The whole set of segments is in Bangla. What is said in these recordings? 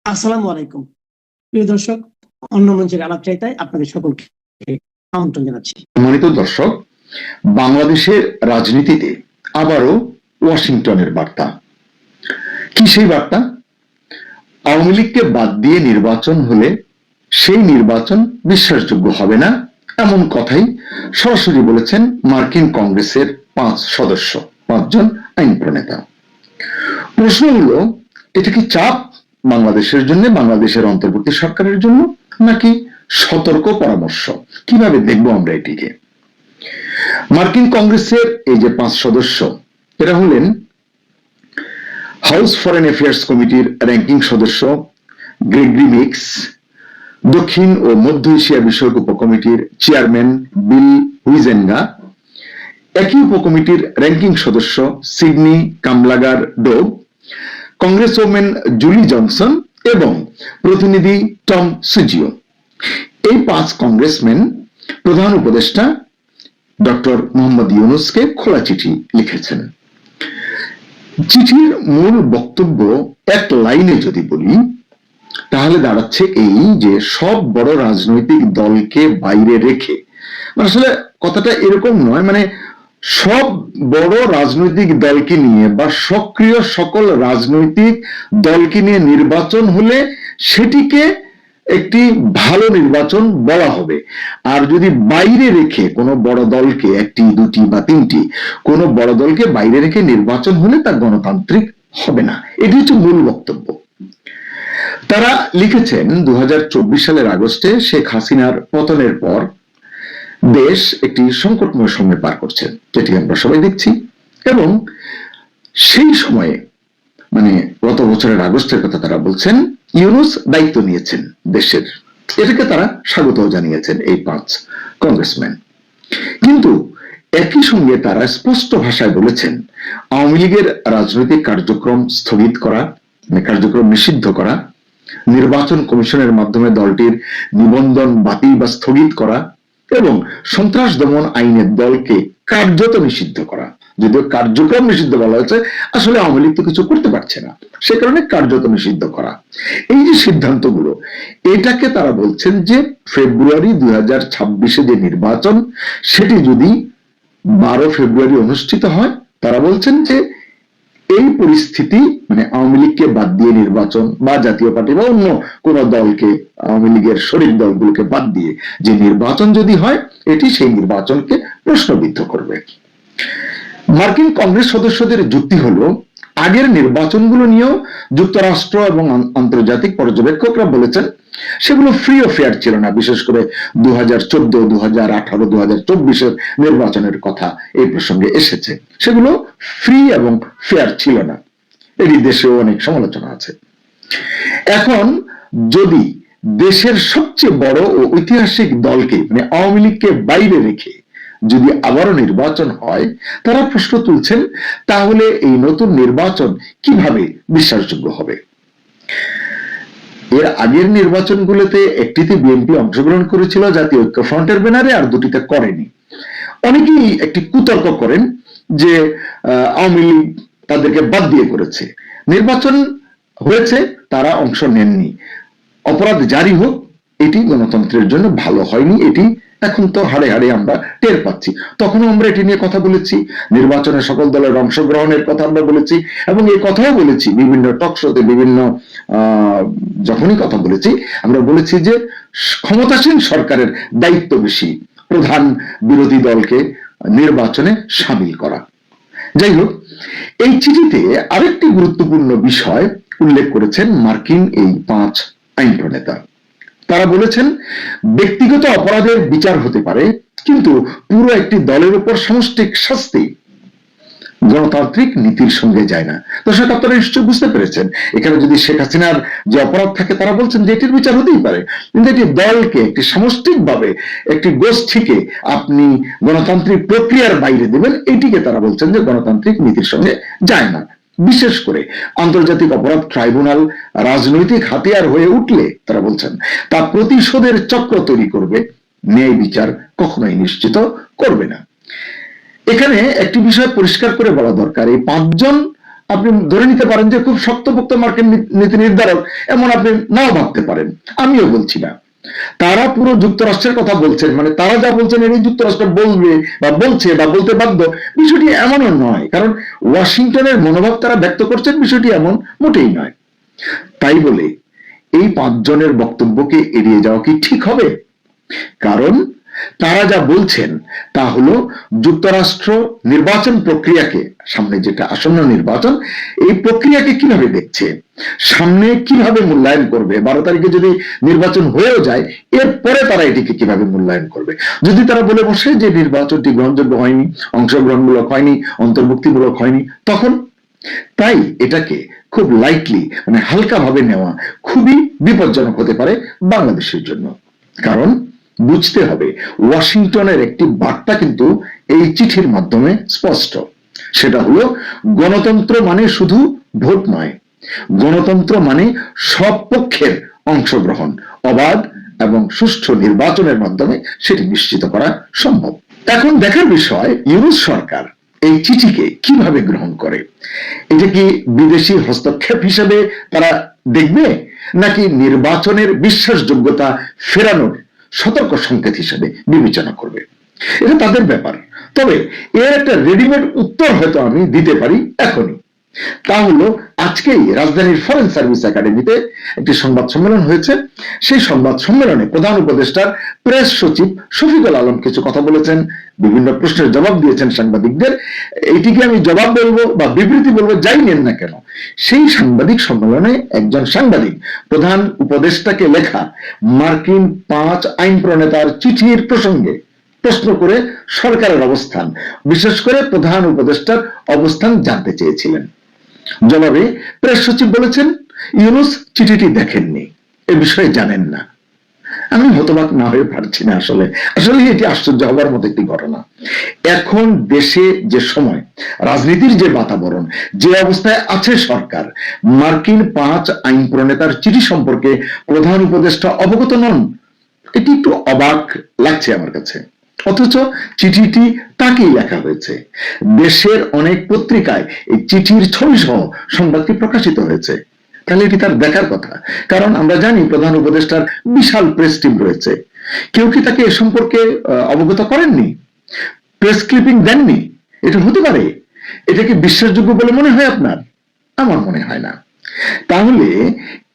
আসসালামু আলাইকুম প্রিয় দর্শক, অন্য মঞ্চের আলাপচারিতায় আপনাদের সকলকে আমন্ত্রণ জানাচ্ছি। সম্মানিত দর্শক, বাংলাদেশের রাজনীতিতে আবারও ওয়াশিংটনের বার্তা। কি সেই বার্তা? আওয়ামী লীগকে বাদ দিয়ে নির্বাচন হলে সেই নির্বাচন বিশ্বাসযোগ্য হবে না, এমন কথাই সরাসরি বলেছেন মার্কিন কংগ্রেসের 5জন আইন প্রণেতা। প্রশ্ন হলো, এটা কি চাপ বাংলাদেশের জন্য, বাংলাদেশের অন্তর্বর্তী সরকারের জন্য, নাকি সতর্ক পরামর্শ? কিভাবে দেখবো আমরা এটিকে? মার্কিন কংগ্রেসের এই যে 5 সদস্য, এরা হলেন হাউস ফরেন অ্যাফেয়ার্স কমিটির র্যাঙ্কিং সদস্য গ্রেগরি মিক্স, দক্ষিণ ও মধ্য এশিয়া বিষয়ক উপকমিটির চেয়ারম্যান বিল হুইজেনগা, একই উপকমিটির র্যাঙ্কিং সদস্য সিডনি কামলাগার ডোব, কংগ্রেসওম্যান জুলি জনসন এবং প্রতিনিধি টম সুজিও। এই 5 কংগ্রেসম্যান প্রধান উপদেষ্টা ডক্টর মোহাম্মদ ইউনূসকে খোলা চিঠি লিখেছেন। চিঠির মূল বক্তব্য এক লাইনে যদি বলি তাহলে দাঁড়াচ্ছে এই যে সব বড় রাজনৈতিক দলকে বাইরে রেখে, আসলে কথাটা এরকম নয়, মানে সব বড় রাজনৈতিক দলকে নিয়ে বা সক্রিয় সকল রাজনৈতিক দলকে নিয়ে নির্বাচন হলে সেটিকে একটি ভালো নির্বাচন বলা হবে। আর যদি বাইরে রেখে কোনো বড় দলকে, একটি দুটি বা তিনটি কোনো বড় দলকে বাইরে রেখে নির্বাচন হলে তা গণতান্ত্রিক হবে না। এটি হচ্ছে মূল বক্তব্য। তারা লিখেছেন 2024 সালের আগস্টে শেখ হাসিনার পতনের পর দেশ একটি সংকটময় সময় পার করছে, যেটি আমরা সবাই দেখছি, এবং সেই সময়ে মানে গত বছরের আগস্টের কথা তারা বলছেন, ইউনূস দায়িত্ব নিয়েছেন দেশের, এটাকে তারা স্বাগত জানিয়েছেন এই 5 কংগ্রেসম্যান। কিন্তু একই সঙ্গে তারা স্পষ্ট ভাষায় বলেছেন আওয়ামী লীগের রাজনৈতিক কার্যক্রম স্থগিত করা, কার্যক্রম নিষিদ্ধ করা, নির্বাচন কমিশনের মাধ্যমে দলটির নিবন্ধন বাতিল বা স্থগিত করা এবং সন্ত্রাস দমন আইনের দলকে কার্যত নিষিদ্ধ করা। যদিও কার্যক্রম নিষিদ্ধ বলা হয়েছে, আসলে আওয়ামী লীগ তো কিছু করতে পারছে না, সে কারণে কার্যত নিষিদ্ধ করা। এই যে সিদ্ধান্তগুলো, এটাকে তারা বলছেন যে ফেব্রুয়ারি 2026-এ যে নির্বাচন, সেটি যদি 12 ফেব্রুয়ারি অনুষ্ঠিত হয়, তারা বলছেন যে এই পরিস্থিতি, মানে আওয়ামী লীগকে বাদ দিয়ে নির্বাচন বা জাতীয় পার্টি বা অন্য কোন দলকে, আওয়ামী লীগের শরিক দলগুলোকে বাদ দিয়ে যে নির্বাচন যদি হয়, এটি সেই নির্বাচনকে প্রশ্নবিদ্ধ করবে। মার্কিন কংগ্রেস সদস্যদের যুক্তি হলো, আগের নির্বাচনগুলো নিয়েও যুক্তরাষ্ট্র এবং আন্তর্জাতিক পর্যবেক্ষকরা বলেছেন সেগুলো ফ্রি ও ফেয়ার ছিল না। বিশেষ করে 2014, 2018, 2024-এর নির্বাচনের কথা এই প্রসঙ্গে এসেছে, সেগুলো ফ্রি এবং ফেয়ার ছিল না। এটি দেশেও অনেক সমালোচনা আছে। এখন যদি দেশের সবচেয়ে বড় ও ঐতিহাসিক দলকে, মানে আওয়ামী লীগকে বাইরে রেখে যদি আবারও নির্বাচন হয়, তারা প্রশ্ন তুলছেন তাহলে এই নতুন নির্বাচন কিভাবে বিশ্বাসযোগ্য হবে? এর আগের নির্বাচনগুলোতে একটিতে বিএনপি অংশগ্রহণ করেছিল জাতীয় ঐক্যফ্রন্টের ব্যানারে, আর দুটিতে করেনি। অনেকেই একটি কুতর্ক করেন যে আওয়ামী লীগ তাদেরকে বাদ দিয়ে করেছে, নির্বাচন হয়েছে, তারা অংশ নেননি, অপরাধ জারি হোক, এটি গণতন্ত্রের জন্য ভালো হয়নি, এটি এখন তো হাড়ে হাড়ে আমরা টের পাচ্ছি। তখনও আমরা এটি নিয়ে কথা বলেছি, নির্বাচনে সকল দলের অংশগ্রহণের কথা আমরা বলেছি, এবং এই কথাও বলেছি বিভিন্ন টক শোতে, বিভিন্ন যখনই কথা বলেছি আমরা বলেছি যে ক্ষমতাসীন সরকারের দায়িত্ব বেশি প্রধান বিরোধী দলকে নির্বাচনে সামিল করা। যাই হোক, এই চিঠিতে আরেকটি গুরুত্বপূর্ণ বিষয় উল্লেখ করেছেন মার্কিন এই 5 আইন প্রণেতা। তারা বলেছেন ব্যক্তিগত অপরাধের বিচার হতে পারে, কিন্তু পুরো একটি দলের উপর সামষ্টিক শাস্তি গণতান্ত্রিক নীতির সঙ্গে যায় না। দর্শক, আপনারা নিশ্চয়ই বুঝতে পেরেছেন, এখানে যদি শেখ হাসিনার যে অপরাধ থাকে, তারা বলছেন যে এটির বিচার হতেই পারে, কিন্তু একটি দলকে, একটি সামষ্টিকভাবে একটি গোষ্ঠীকে আপনি গণতান্ত্রিক প্রক্রিয়ার বাইরে দেবেন, এটিকে তারা বলছেন যে গণতান্ত্রিক নীতির সঙ্গে যায় না। বিশেষ করে আন্তর্জাতিক অপরাধ ট্রাইব্যুনাল রাজনৈতিক হাতিয়ার হয়ে উঠলে তারা বলছেন তা প্রতিশোধের চক্র তৈরি করবে, ন্যায় বিচার কখনোই নিশ্চিত করবে না। এখানে একটি বিষয় পরিষ্কার করে বলা দরকার, এই 5 জন আপনি ধরে নিতে পারেন যে খুব শক্তপোক্ত মার্কিন নীতি নির্ধারক, এমন আপনি নাও ভাবতে পারেন, আমিও বলছি না। তারা পুরো যুক্তরাষ্ট্রের কথা বলছেন, মানে তারা যা বলছেন এটি যুক্তরাষ্ট্র বলবে বা বলছে বা বলতে বাধ্য, বিষয়টি এমনও নয়। কারণ ওয়াশিংটনের মনোভাব তারা ব্যক্ত করছেন, বিষয়টি এমন মোটেই নয়। তাই বলে এই 5 জনের বক্তব্যকে এড়িয়ে যাওয়া কি ঠিক হবে? কারণ তারা যা বলছেন তা হলো যুক্তরাষ্ট্র নির্বাচন প্রক্রিয়াকে, সামনে যেটা আসন্ন নির্বাচন, এই প্রক্রিয়াকে কিভাবে দেখছে, সামনে কিভাবে মূল্যায়ন করবে, 12 তারিখে যদি নির্বাচন হয়েও যায় এরপরে তারা এটিকে কিভাবে মূল্যায়ন করবে। যদি তারা বলে বসে যে নির্বাচনটি গ্রহণযোগ্য হয়নি, অংশগ্রহণমূলক হয়নি, অন্তর্ভুক্তিমূলক হয়নি, তখন? তাই এটাকে খুব লাইটলি, মানে হালকাভাবে নেওয়া খুবই বিপজ্জনক হতে পারে বাংলাদেশের জন্য। কারণ বুঝতে হবে, ওয়াশিংটনের একটি বার্তা কিন্তু এই চিঠির মাধ্যমে স্পষ্ট। সেটা হলো, গণতন্ত্র মানে শুধু ভোট নয়, গণতন্ত্র মানে সব পক্ষের অংশগ্রহণ, অবাধ এবং সুষ্ঠু নির্বাচনের মাধ্যমে সেটি নিশ্চিত করা সম্ভব। এখন দেখার বিষয় ইউনূস সরকার এই চিঠিকে কিভাবে গ্রহণ করে। এটা কি বিদেশি হস্তক্ষেপ হিসেবে তারা দেখবে, নাকি নির্বাচনের বিশ্বাসযোগ্যতা ফেরানোর সতর্ক সংকেত হিসেবে বিবেচনা করবে? এটা তাদের ব্যাপার। তবে এর একটা রেডিমেড উত্তর হয়তো আমি দিতে পারি এখনই। তা হলো, আজকেই রাজধানীর ফরেন সার্ভিস একাডেমিতে একটি সংবাদ সম্মেলন হয়েছে। সেই সংবাদ সম্মেলনে প্রধান উপদেষ্টার প্রেস সচিব শফিকুল আলম কিছু কথা বলেছেন, বিভিন্ন প্রশ্নের জবাব দিয়েছেন সাংবাদিকদের। এইটিকে আমি জবাব বলবো বা বিবৃতি বলবো, যাই নেন না কেন, সেই সাংবাদিক সম্মেলনে একজন সাংবাদিক প্রধান উপদেষ্টাকে লেখা মার্কিন 5 আইন প্রণেতার চিঠির প্রসঙ্গে প্রশ্ন করে সরকারের অবস্থান, বিশেষ করে প্রধান উপদেষ্টার অবস্থান জানতে চেয়েছিলেন। জবাবে প্রেস সচিব বলেছেন, ইউনূস চিঠিটি দেখেননি, এ বিষয়ে জানেন না। আমি হতবাক না হয়ে পারছি না। আসলে এটি আশ্চর্য হবার মতো একটি ঘটনা। এখন দেশে যে সময়, রাজনীতির যে বাতাবরণ, যে অবস্থায় আছে সরকার, মার্কিন 5 আইন প্রণেতার চিঠি সম্পর্কে প্রধান উপদেষ্টা অবগত নন, এটি একটু অবাক লাগছে আমার কাছে। অথচ চিঠিটি তাকেই লেখা হয়েছে। দেশের অনেক পত্রিকায় এই চিঠির ছবি সহ সংবাদটি প্রকাশিত হয়েছে। তাহলে এটি তার দেখার কথা। কারণ আমরা জানি প্রধান উপদেষ্টার বিশাল প্রেস টিম রয়েছে। কেউ কি তাকে এ সম্পর্কে অবগত করেননি, প্রেস ক্লিপিং দেননি? এটা হতে পারে? এটা কি বিশ্বাসযোগ্য বলে মনে হয় আপনার? আমার মনে হয় না। তাহলে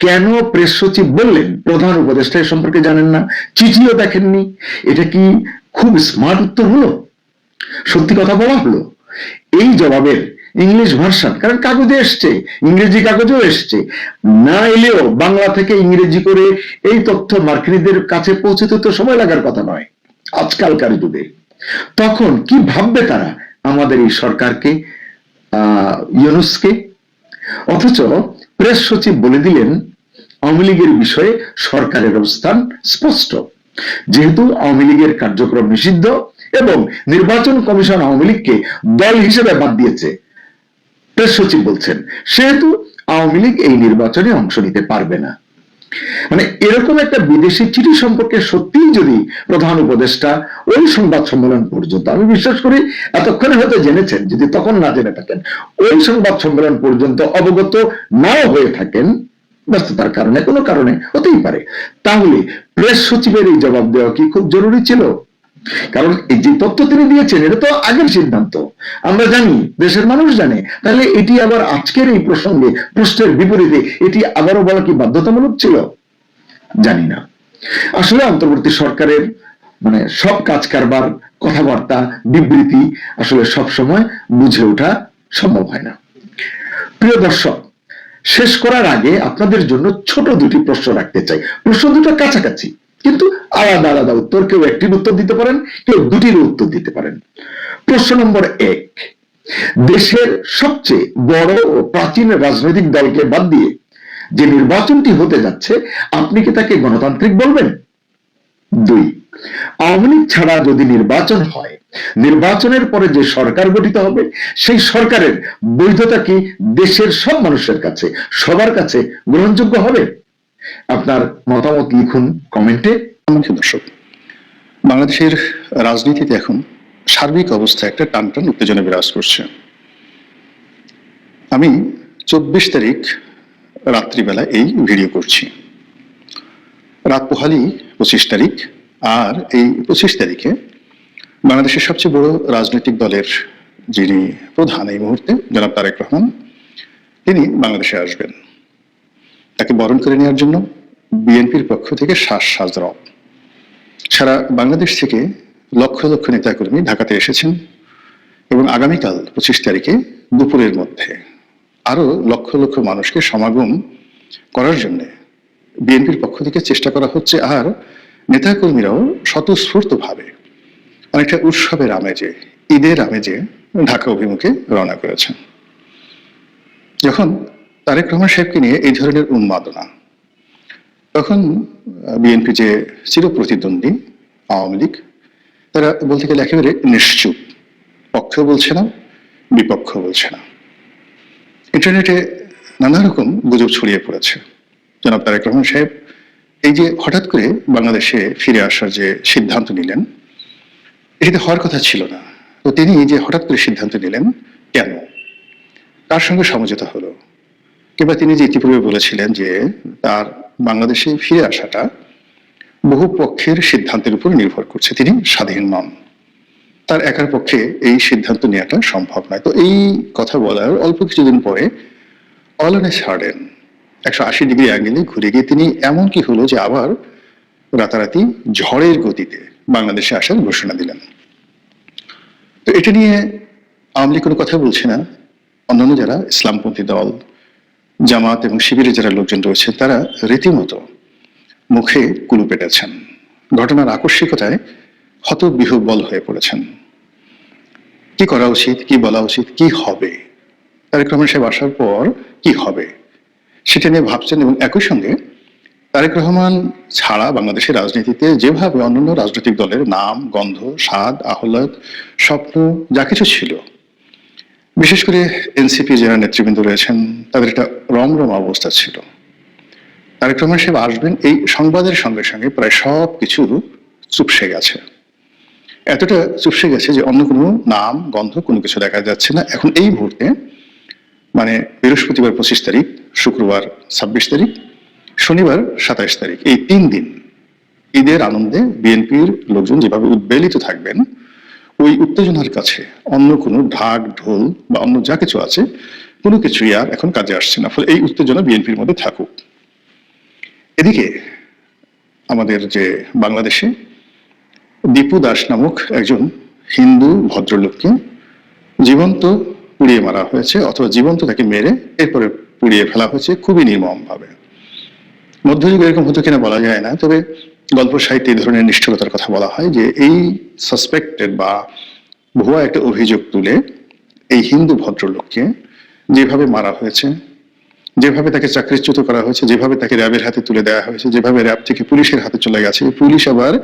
কেন প্রেস সচিব বললেন প্রধান উপদেষ্টা এ সম্পর্কে জানেন না, চিঠিও দেখেননি? এটা কি খুব স্মার্ট উত্তর হলো? সত্যি কথা বলা হলো? এই জবাবের ইংলিশ ভার্সন, কারণ কাগজে এসছে, ইংরেজি কাগজেও এসছে, না এলেও বাংলা থেকে ইংরেজি করে এই তথ্য মার্কিনীদের কাছে পৌঁছতে তো সময় লাগার কথা নয় আজকালকার যুগে। তখন কি ভাববে তারা আমাদের এই সরকারকে, ইউনূসকে? অথচ প্রেস সচিব বলে দিলেন, আওয়ামী লীগের বিষয়ে সরকারের অবস্থান স্পষ্ট। যেহেতু আওয়ামী লীগের কার্যক্রম নিষিদ্ধ এবং নির্বাচন কমিশন আওয়ামী লীগকে দল হিসেবে বাদ দিয়েছে, প্রেস সচিব বলছেন, সেহেতু আওয়ামী লীগ এই নির্বাচনে অংশ নিতে পারবে না। মানে এরকম একটা বিদেশি চিঠি সম্পর্কে সত্যিই যদি প্রধান উপদেষ্টা ওই সংবাদ সম্মেলন পর্যন্ত, আমি বিশ্বাস করি এতক্ষণে হয়তো জেনেছেন, যদি তখন না জেনে থাকেন, ওই সংবাদ সম্মেলন পর্যন্ত অবগত নাও হয়ে থাকেন, ব্যস্ততার কারণে, কোনো কারণে হতেই পারে, তাহলে প্রেস সচিবের এই জবাব দেওয়া কি খুব জরুরি ছিল? কারণ এই যে তথ্য তিনি দিয়েছেন এটা তো আগের সিদ্ধান্ত, আমরা জানি, দেশের মানুষ জানে। তাহলে এটি আবার আজকের এই প্রসঙ্গে প্রশ্নের বিপরীতে এটি আবারও বলা কি বাধ্যতামূলক ছিল? জানি না। আসলে অন্তর্বর্তী সরকারের মানে সব কাজ কারবার, কথাবার্তা, বিবৃতি আসলে সব সময় বুঝে ওঠা সম্ভব হয় না। প্রিয় দর্শক, শেষ করার আগে আপনাদের জন্য ছোট দুটি প্রশ্ন রাখতে চাই। প্রশ্ন দুটো কাছাকাছি, কিন্তু আলাদা আলাদা উত্তর। কেউ একটির উত্তর দিতে পারেন, কেউ দুটির উত্তর দিতে পারেন। প্রশ্ন নম্বর 1, দেশের সবচেয়ে বড় ও প্রাচীন রাজনৈতিক দলকে বাদ দিয়ে যে নির্বাচনটি হতে যাচ্ছে, আপনি কি তাকে গণতান্ত্রিক বলবেন? 2, আওয়ামী লীগ ছাড়া যদি নির্বাচন হয়, নির্বাচনের পরে যে সরকার গঠিত হবে, সেই সরকারের বৈধতা কি দেশের সব মানুষের কাছে, সবার কাছে গ্রহণযোগ্য হবে? আপনার মতামত লিখুন কমেন্টে। দর্শক, বাংলাদেশের রাজনীতিতে এখন সার্বিক অবস্থায় একটা টানটান উত্তেজনা বিরাজ করছে। আমি 24 তারিখ রাত্রিবেলা এই ভিডিও করছি। রাত পোহালি 25 তারিখ, আর এই 25 তারিখে বাংলাদেশের সবচেয়ে বড় রাজনৈতিক দলের যিনি প্রধান এই মুহূর্তে, জনাব তারেক রহমান, তিনি বাংলাদেশে আসবেন। তাকে বরণ করে নেওয়ার জন্য বিএনপির পক্ষ থেকে শ্বাস রব। সারা বাংলাদেশ থেকে লক্ষ লক্ষ নেতাকর্মী ঢাকাতে এসেছেন এবং আগামীকাল 25 তারিখে দুপুরের মধ্যে আরো লক্ষ লক্ষ মানুষকে সমাগম করার জন্য বিএনপির পক্ষ থেকে চেষ্টা করা হচ্ছে। আর নেতাকর্মীরাও স্বতঃস্ফূর্তভাবে অনেকটা উৎসবের আমেজে, ঈদের আমেজে ঢাকা অভিমুখে রওনা করেছেন। যখন তারেক রহমান সাহেবকে নিয়ে এই ধরনের উন্মাদনা, তখন বিএনপি যে চিরপ্রতিদ্বন্দ্বী আওয়ামী লীগ, তারা বলতে গেলে একেবারে নিশ্চুপ, পক্ষ বলছে না, বিপক্ষ বলছে না। ইন্টারনেটে নানা রকম গুজব ছড়িয়ে পড়েছে। জনাব তারেক রহমান সাহেব এই যে হঠাৎ করে বাংলাদেশে ফিরে আসার যে সিদ্ধান্ত নিলেন, এটিতে হওয়ার কথা ছিল না। তো তিনি যে হঠাৎ করে সিদ্ধান্ত নিলেন কেন, কার সঙ্গে সমঝোতা হলো, কিংবা তিনি যে ইতিপূর্বে বলেছিলেন যে তার বাংলাদেশে ফিরে আসাটা বহু পক্ষের সিদ্ধান্তের উপর নির্ভর করছে, তিনি স্বাধীন নন, তার একার পক্ষে এই সিদ্ধান্ত নেওয়াটা সম্ভব নয়। তো এই কথা বলার অল্প কিছুদিন পরে all on a sudden 180 degree অ্যাঙ্গেলে ঘুরে গিয়ে তিনি এমন কি হলো যে আবার রাতারাতি ঝড়ের গতিতে বাংলাদেশে আসার ঘোষণা দিলেন। তো এটা নিয়ে আওয়ামী লীগ কোনো কথা বলছে না। অন্যান্য যারা ইসলামপন্থী দল, জামাত এবং শিবিরের যারা লোকজন রয়েছে, তারা রীতিমতো মুখে কুলু পেটেছেন, ঘটনার আকস্মিকতায় হতবিহ্বল হয়ে পড়েছেন। কি করা উচিত, কি বলা উচিত, কি হবে, তারেক রহমান সাহেব আসার পর কি হবে সেটা নিয়ে ভাবছেন। এবং একই সঙ্গে তারেক রহমান ছাড়া বাংলাদেশের রাজনীতিতে যেভাবে অন্যান্য রাজনৈতিক দলের নাম, গন্ধ, স্বাদ, আহ্লাদ, স্বপ্ন যা কিছু ছিল, বিশেষ করে এনসিপি যারা নেতৃবৃন্দ রয়েছেন, তাদের একটা রমরমা অবস্থা ছিল। তারেক রহমান সাহেব আসবেন এই সংবাদের সঙ্গে সঙ্গে প্রায় সব কিছু চুপসে গেছে। এতটা চুপসে গেছে যে অন্য কোনো নাম, গন্ধ কোনো কিছু দেখা যাচ্ছে না। এখন এই মুহূর্তে মানে বৃহস্পতিবার 25 তারিখ, শুক্রবার 26 তারিখ, শনিবার 27 তারিখ, এই 3 দিন ঈদের আনন্দে বিএনপির লোকজন যেভাবে উদ্বেলিত থাকবেন, ওই উত্তেজনার কাছে অন্য কোনো ঢাক ঢোল বা অন্য যা কিছু আছে কোনো কিছুই আর এখন কাজে আসছে না। ফলে এই উত্তেজনা বিএনপির মধ্যে থাকুক। এদিকে আমাদের যে বাংলাদেশে দীপু দাস নামক একজন হিন্দু ভদ্রলোককে জীবন্ত পুড়িয়ে মারা হয়েছে, অথবা জীবন্ত তাকে মেরে এরপরে পুড়িয়ে ফেলা হয়েছে খুবই নির্মম ভাবে। মধ্যযুগে এরকম হতো কিনা বলা যায় না, তবে গল্প সাহিত্যে এই ধরনের নিষ্ঠুরতার কথা বলা হয় যে এই সাসপেক্টেড বা ভুয়া একটা অভিযোগ তুলে এই হিন্দু ভদ্রলোককে যেভাবে মারা হয়েছে, যেভাবে তাকে চাকরিচ্যুত করা হয়েছে, যেভাবে তাকে র্যাবের হাতে তুলে দেওয়া হয়েছে, যেভাবে র্যাব থেকে পুলিশের হাতে চলে গেছে, পুলিশ আবার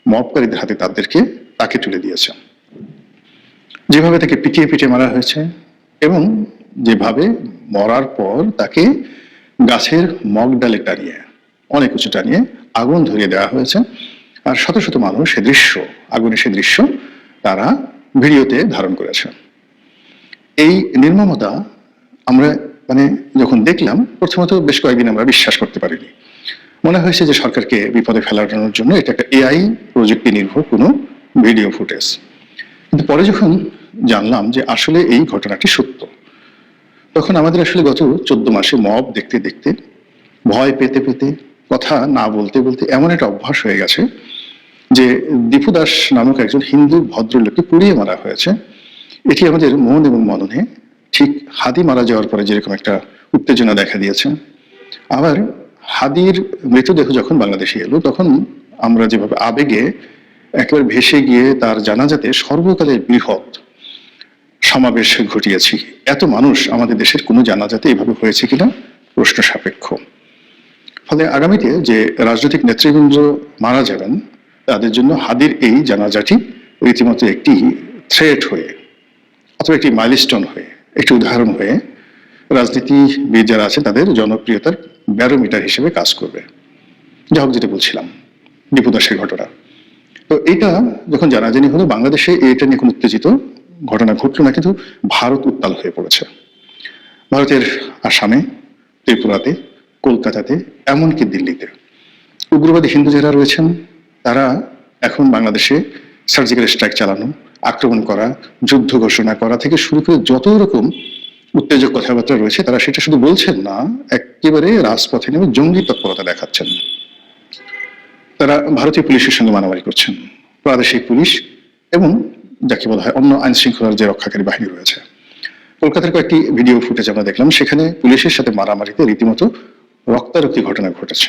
মবকারীদের হাতে তাকে তুলে দিয়েছে, যেভাবে তাকে পিটিয়ে পিটিয়ে মারা হয়েছে, এবং যেভাবে মরার পর তাকে গাছের মগ ডালে টানিয়ে, অনেক উঁচু টানিয়ে আগুন ধরিয়ে দেওয়া হয়েছে। আর শত শত মানুষ সে দৃশ্য, আগুনের সে দৃশ্য তারা ভিডিওতে ধারণ করেছে। এই নির্মমতা আমরা যখন দেখলাম, প্রথমত বেশ কয়েকদিন আমরা বিশ্বাস করতে পারিনি। মনে হয়েছে যে সরকারকে বিপদে ফেলানোর জন্য এটা একটা এআই প্রযুক্তি নির্ভর কোনো ভিডিও ফুটেজ। কিন্তু পরে যখন জানলাম যে আসলে এই ঘটনাটি সত্য, তখন আমাদের আসলে গত 14 মাসে মব দেখতে দেখতে, ভয় পেতে পেতে, কথা না বলতে বলতে এমন একটা অভ্যাস হয়ে গেছে যে দীপু দাস নামক একজন হিন্দু ভদ্রলোককে পুড়িয়ে মারা হয়েছে। এটি আমাদের মন এবং মননে ঠিক হাদি মারা যাওয়ার পরে যেরকম একটা উত্তেজনা দেখা দিয়েছে, আবার হাদির মৃতদেহ যখন বাংলাদেশে এলো, তখন আমরা যেভাবে আবেগে একেবারে ভেসে গিয়ে তার জানাজাতে সর্বকালের বৃহৎ সমাবেশ ঘটিয়েছি। এত মানুষ আমাদের দেশের কোনো জানাজাতে এভাবে হয়েছে কিনা প্রশ্ন সাপেক্ষ। ফলে আগামীতে যে রাজনৈতিক নেতৃবৃন্দ মারা যাবেন, তাদের জন্য হাদির এই জানাজাটি রীতিমতো একটি থ্রেট হয়ে, অথবা একটি মাইলস্টোন হয়ে, একটি উদাহরণ হয়ে রাজনীতিবিদ যারা আছে তাদের জনপ্রিয়তার ব্যারোমিটার হিসেবে কাজ করবে। যা হোক, যেটা বলছিলাম দীপু দাসের ঘটনা, তো এটা যখন জানাজানি হলো, বাংলাদেশে এটা নিয়ে কোনো উত্তেজিত ঘটনা ঘটলো না, কিন্তু ভারত উত্তাল হয়ে পড়েছে। ভারতের আসামে, ত্রিপুরাতে, কলকাতাতে, এমনকি দিল্লিতে উগ্রবাদী হিন্দু যারা রয়েছেন তারা এখন বাংলাদেশে সার্জিক্যাল স্ট্রাইক চালানো, আক্রমণ করা, যুদ্ধ ঘোষণা করা থেকে শুরু করে যত রকম উত্তেজক কথাবার্তা রয়েছে তারা সেটা শুধু বলছেন না, একেবারে রাজপথে নেমে জঙ্গি তৎপরতা দেখাচ্ছেন। তারা ভারতীয় পুলিশের সঙ্গে মারামারি করছেন, প্রাদেশিক পুলিশ এবং যাকে বলা হয় অন্য আইন শৃঙ্খলার যে রক্ষাকারী বাহিনী রয়েছে। কলকাতার কয়েকটি ভিডিও ফুটেজ আমরা দেখলাম, সেখানে পুলিশের সাথে মারামারিতে রীতিমতো রক্তারক্তি ঘটনা ঘটেছে।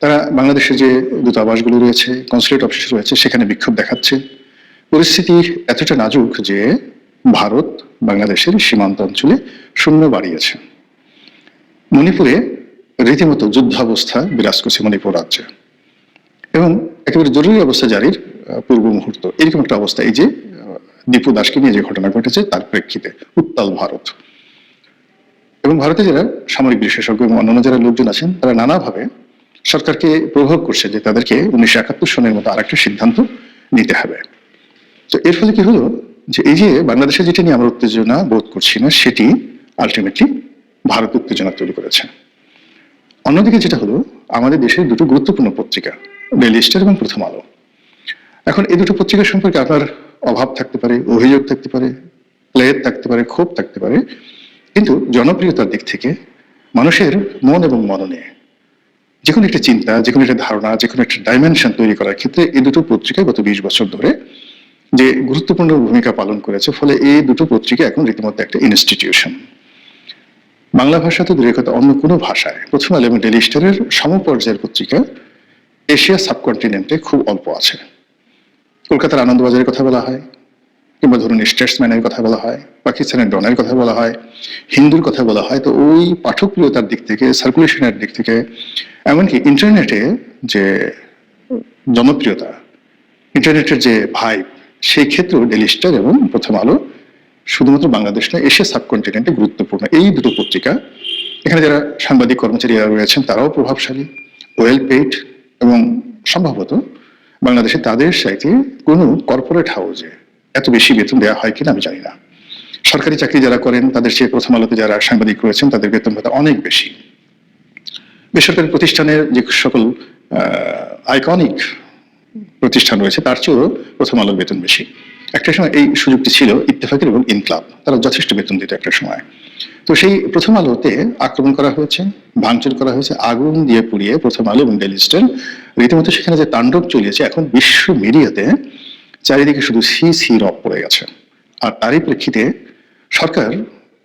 তারা বাংলাদেশে যে দূতাবাসগুলো রয়েছে, কনসুলেট অফিস রয়েছে, সেখানে বিক্ষোভ দেখাচ্ছে। পরিস্থিতি এতটা নাজুক যে ভারত বাংলাদেশের সীমান্ত অঞ্চলে সৈন্য বাড়িয়েছে। মণিপুরে রীতিমতো যুদ্ধাবস্থা বিরাজ করছে মণিপুর রাজ্যে, এবং একেবারে জরুরি অবস্থা জারির পূর্ব মুহূর্ত, এরকম একটা অবস্থা। এই যে দীপু দাসকে নিয়ে যে ঘটনা ঘটেছে তার প্রেক্ষিতে উত্তাল ভারত, এবং ভারতে যারা সামরিক বিশেষজ্ঞ এবং অন্যান্য যারা লোকজন আছেন তারা নানাভাবে সরকারকে প্রভাব করছে যে তাদেরকে 1971 সনের মতো আরেকটা সিদ্ধান্ত নিতে হবে। তো এর ফলে কি হলো যে এই যে বাংলাদেশে যেটা নিয়ে আমরা উত্তেজনা বোধ করছি না, সেটি আলটিমেটলি ভারত উত্তেজনা তৈরি করেছে। অন্যদিকে যেটা হলো, আমাদের দেশের দুটো গুরুত্বপূর্ণ পত্রিকা, ডেইলি স্টার এবং প্রথম আলো, এখন এই দুটো পত্রিকা সম্পর্কে আপনার অভাব থাকতে পারে, অভিযোগ থাকতে পারে, প্লেদ থাকতে পারে, ক্ষোভ থাকতে পারে, কিন্তু জনপ্রিয়তার দিক থেকে মানুষের মন এবং মননে যে কোনো একটা চিন্তা, যে কোনো একটা ধারণা, যে কোনো একটা ডাইমেনশন তৈরি করার ক্ষেত্রে এই দুটো পত্রিকা গত 20 বছর ধরে যে গুরুত্বপূর্ণ ভূমিকা পালন করেছে, ফলে এই দুটো পত্রিকা এখন রীতিমতো একটা ইনস্টিটিউশন। বাংলা ভাষা তো দূরের কথা, অন্য কোনো ভাষায় প্রথম আলো এবং ডেইলি স্টারের সমপর্যায়ের পত্রিকা এশিয়া সাবকন্টিনেন্টে খুব অল্প আছে। কলকাতার আনন্দবাজারের কথা বলা হয়, কিংবা ধরুন স্টেটসম্যানের কথা বলা হয়, পাকিস্তানের ডনের কথা বলা হয়, হিন্দুর কথা বলা হয়, তো ওই পাঠকপ্রিয়তার দিক থেকে, সার্কুলেশনের দিক থেকে, এমনকি ইন্টারনেটে যে জনপ্রিয়তা, ইন্টারনেটের যে ভাইব, সেই ক্ষেত্রেও ডেইলি স্টার এবং প্রথম আলো শুধুমাত্র বাংলাদেশ নয়, এশিয়া সাবকন্টিনেন্টে গুরুত্বপূর্ণ। এই দুটো পত্রিকা, এখানে যারা সাংবাদিক কর্মচারীরা রয়েছেন তারাও প্রভাবশালী, ওয়েল পেইড, এবং সম্ভবত বাংলাদেশে তাদের সাথে কোনো কর্পোরেট হাউসে এত বেশি বেতন দেওয়া হয় কিনা আমি জানি না। সরকারি চাকরি যারা করেন তাদের চেয়ে প্রথম আলোতে যারা সাংবাদিক রয়েছেন তাদের বেতন ভাতা অনেক বেশি। বেসরকারি প্রতিষ্ঠানের যে সকল আইকনিক প্রতিষ্ঠান রয়েছে তার চেয়েও প্রথম আলোর বেতন বেশি। একটা সময় এই সুযোগটি ছিল ইত্তেফাকের এবং ইনকলাব, তারা যথেষ্ট বেতন দিত একটা সময়। তো সেই প্রথম আলোতে আক্রমণ করা হয়েছে, ভাঙচুর করা হয়েছে, আগুন দিয়ে পুড়িয়ে প্রথম আলো এবং ডেইলি স্টার রীতিমতো সেখানে যে তাণ্ডব চলিয়েছে, এখন বিশ্ব মিডিয়াতে চারিদিকে শুধু সি রব পড়ে গেছে। আর তারই প্রেক্ষিতে সরকার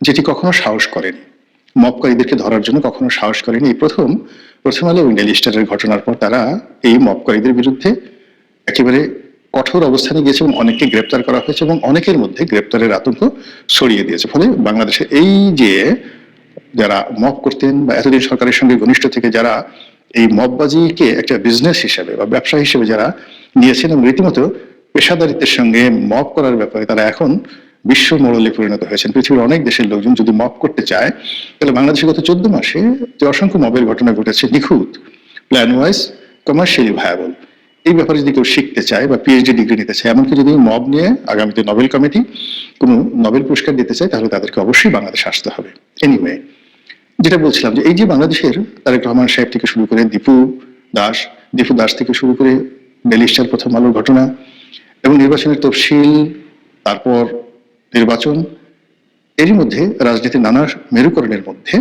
যেটি কখনো সাহস করেনি, মবকারীদেরকে ধরার জন্য কখনো সাহস করেনি, এই প্রথম আলো এবং ডেইলি স্টারের ঘটনার পর তারা এই মবকারীদের বিরুদ্ধে একেবারে কঠোর অবস্থানে গিয়েছে এবং অনেককে গ্রেপ্তার করা হয়েছে, এবং অনেকের মধ্যে গ্রেপ্তারের আতঙ্ক ছড়িয়ে দিয়েছে। ফলে বাংলাদেশে এই যে যারা মব করতেন বা এতদিন সরকারের সঙ্গে ঘনিষ্ঠ থেকে যারা এই মববাজিকে একটা বিজনেস হিসেবে বা ব্যবসা হিসেবে যারা নিয়েছেন এবং রীতিমতো পেশাদারিত্বের সঙ্গে মব করার ব্যাপারে তারা এখন বিশ্ব মোড়লে পরিণত হয়েছেন। পৃথিবীর অনেক দেশের লোকজন যদি মব করতে চায়, তাহলে বাংলাদেশে গত 14 মাসে যে অসংখ্য মবের ঘটনা ঘটেছে, নিখুঁত, প্ল্যান ওয়াইজ, কমার্শিয়ালি ভায়াবল, এই ব্যাপারে যদি কেউ শিখতে চায় বা পিএইচডি ডিগ্রি নিতে চায়, এমনকি যদি মব নিয়ে আগামীতে নোবেল কমিটি কোনো নোবেল পুরস্কার দিতে চায়, তাহলে তাদেরকে অবশ্যই বাংলাদেশে আসতে হবে। এনিওয়ে, যেটা বলছিলাম যে এই যে বাংলাদেশের তারেক রহমান সাহেব থেকে শুরু করে দীপু দাস থেকে শুরু করে ডেইলি স্টার প্রথম আলোর ঘটনা এবং নির্বাচনের তফসিল, তারপর নির্বাচন, এরই মধ্যে রাজনীতির নানা মেরুকরণের মধ্যে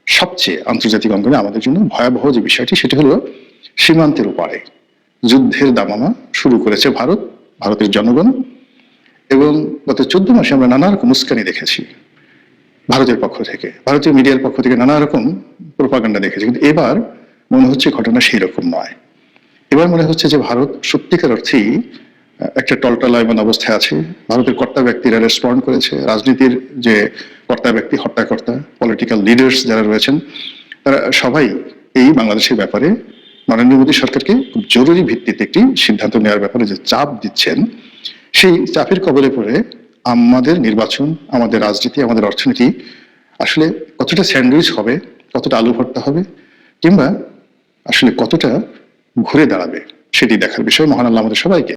সবচেয়ে আন্তর্জাতিক অঙ্গনে আমাদের জন্য ভয়াবহ যে বিষয়টি, সেটি হলো সীমান্তের উপারে যুদ্ধের দামামা শুরু করেছে ভারতের জনগণ। এবং গত 14 মাসে আমরা নানা রকম উস্কানি দেখেছি ভারতের পক্ষ থেকে, ভারতীয় মিডিয়ার পক্ষ থেকে নানা রকম প্রোপাগান্ডা দেখেছি, কিন্তু এবার মনে হচ্ছে ঘটনা সেই রকম নয়। এবার মনে হচ্ছে যে ভারত সত্যিকার অর্থেই একটা টলটলায়মান অবস্থায় আছে। ভারতের কর্তা ব্যক্তিরা রেসপন্ড করেছে, রাজনীতির যে কর্তা ব্যক্তি, হর্তাকর্তা, পলিটিক্যাল লিডার্স যারা রয়েছেন, তারা সবাই এই বাংলাদেশের ব্যাপারে নরেন্দ্র মোদী সরকারকে খুব জরুরি ভিত্তিতে একটি সিদ্ধান্ত নেওয়ার ব্যাপারে যে চাপ দিচ্ছেন, সেই চাপের কবলে পড়ে আমাদের নির্বাচন, আমাদের রাজনীতি, আমাদের অর্থনীতি আসলে কতটা স্যান্ডউইচ হবে, কতটা আলু ভর্তা হবে, কিংবা আসলে কতটা ঘুরে দাঁড়াবে, সেটি দেখার বিষয়। মহান আল্লাহ আমাদের সবাইকে